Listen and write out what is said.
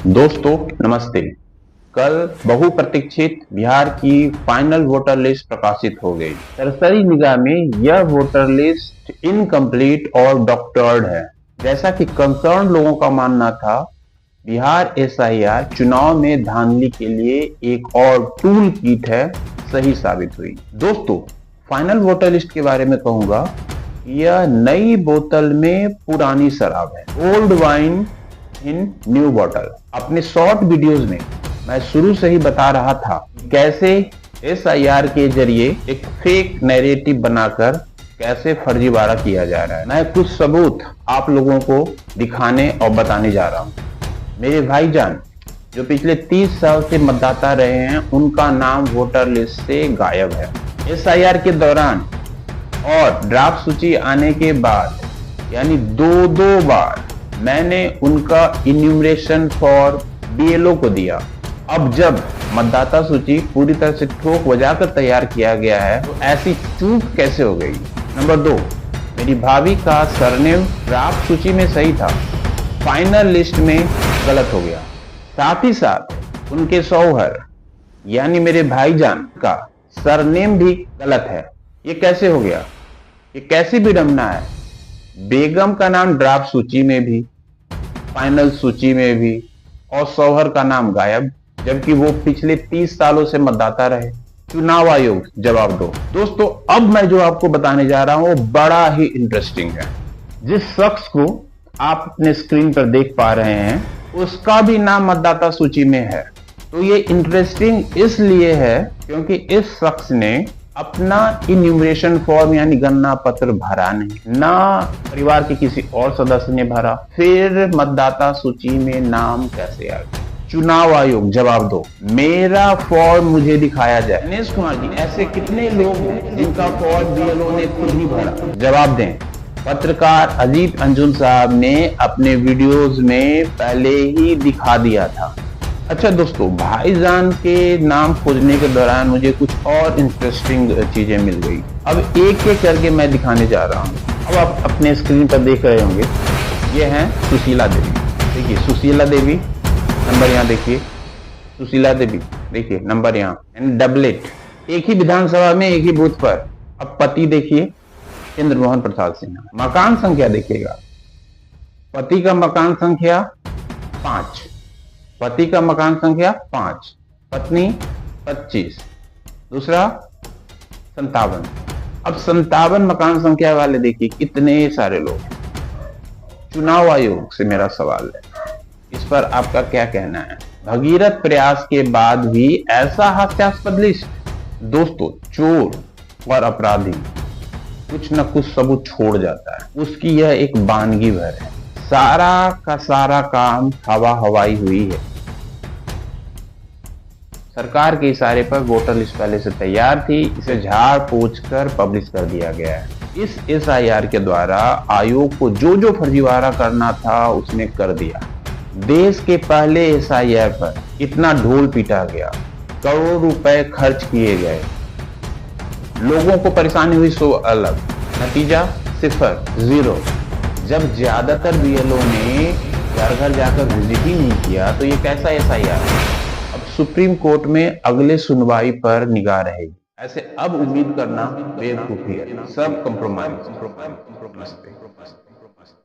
दोस्तों नमस्ते। कल बहुप्रतीक्षित बिहार की फाइनल वोटर लिस्ट प्रकाशित हो गई। सरसरी निगाह में यह वोटर लिस्ट इनकम्प्लीट और डॉक्टर्ड है। जैसा कि कंसर्न लोगों का मानना था, बिहार एसआईआर चुनाव में धांधली के लिए एक और टूल किट है, सही साबित हुई। दोस्तों, फाइनल वोटर लिस्ट के बारे में कहूंगा, यह नई बोतल में पुरानी शराब है। Old wine in new bottle. अपने शॉर्ट वीडियोस में मैं शुरू से ही बता रहा था कैसे एसआईआर के जरिए एक फेक नैरेटिव बनाकर कैसे फर्जीवाड़ा किया जा रहा है। मैं कुछ सबूत आप लोगों को दिखाने और बताने जा रहा हूं। मेरे भाईजान जो पिछले 30 साल से मतदाता रहे हैं, उनका नाम वोटर लिस्ट से गायब है। एसआईआर के दौरान और ड्राफ्ट सूची आने के बाद, यानी दो बार मैंने उनका इन्यूमरेशन फॉर बीएलओ को दिया। अब जब मतदाता सूची पूरी तरह से ठोक बजाकर तैयार किया गया है, तो ऐसी चूक कैसे हो गई। नंबर 2, मेरी भाभी का सरनेम ड्राफ्ट सूची में सही था, फाइनल लिस्ट में गलत हो गया। साथ ही साथ उनके शौहर यानी मेरे भाईजान का सरनेम भी गलत है। ये कैसे हो गया? ये कैसी विडंबना है। बेगम का नाम ड्राफ्ट सूची में भी, फाइनल सूची में भी, और शौहर का नाम गायब, जबकि वो पिछले 30 सालों से मतदाता रहे। चुनाव आयोग जवाब दो। दोस्तों, अब मैं जो आपको बताने जा रहा हूं वो बड़ा ही इंटरेस्टिंग है। जिस शख्स को आप अपने स्क्रीन पर देख पा रहे हैं, उसका भी नाम मतदाता सूची में है। तो ये इंटरेस्टिंग इसलिए है क्योंकि इस शख्स ने अपना इन्यूमरेशन फॉर्म यानी गणना पत्र भरा नहीं, ना परिवार के किसी और सदस्य ने भरा। फिर मतदाता सूची में नाम कैसे आ गया? चुनाव आयोग जवाब दो। मेरा फॉर्म मुझे दिखाया जाए। दिनेश कुमार जी, ऐसे कितने लोग हैं जिनका फॉर्म बीएलओ ने खुद ही भरा? जवाब दें। पत्रकार अजीत अंजुन साहब ने अपने वीडियोस में पहले ही दिखा दिया था। अच्छा दोस्तों, भाईजान के नाम खोजने के दौरान मुझे कुछ और इंटरेस्टिंग चीजें मिल गई। अब एक एक करके मैं दिखाने जा रहा हूँ। अब आप अपने स्क्रीन पर देख रहे होंगे, ये हैं सुशीला देवी। देखिए सुशीला देवी, नंबर यहाँ देखिए। सुशीला देवी देखिए, नंबर यहाँ, डबलेट, एक ही विधानसभा में एक ही बूथ पर। अब पति देखिए, इंद्र मोहन प्रसाद सिन्हा। मकान संख्या देखिएगा, पति का मकान संख्या 5, पति का मकान संख्या 5, पत्नी 25, दूसरा 57। अब 57 मकान संख्या वाले देखिए कितने सारे लोग। चुनाव आयोग से मेरा सवाल है, इस पर आपका क्या कहना है? भगीरथ प्रयास के बाद भी ऐसा हास्यास्पद लिस्ट। दोस्तों, चोर और अपराधी कुछ न कुछ सबूत छोड़ जाता है, उसकी यह एक वानगी भर है। सारा का सारा काम हवा हवाई हुई है। सरकार के इशारे पर वोटर लिस्ट पहले से तैयार थी, इसे झाड़ पोंछ कर पब्लिश कर दिया गया है। इस एसआईआर के द्वारा आयोग को जो जो फर्जीवाड़ा करना था उसने कर दिया। देश के पहले एसआईआर पर इतना ढोल पीटा गया, करोड़ों रुपए खर्च किए गए, लोगों को परेशानी हुई सो अलग, नतीजा 0, 0। जब ज्यादातर बीएलओ ने घर घर जाकर विजिट ही नहीं किया, तो ये कैसा एसआईआर? अब सुप्रीम कोर्ट में अगले सुनवाई पर निगाह रहेगी। ऐसे अब उम्मीद करना बेवकूफी है। सब कंप्रोमाइज।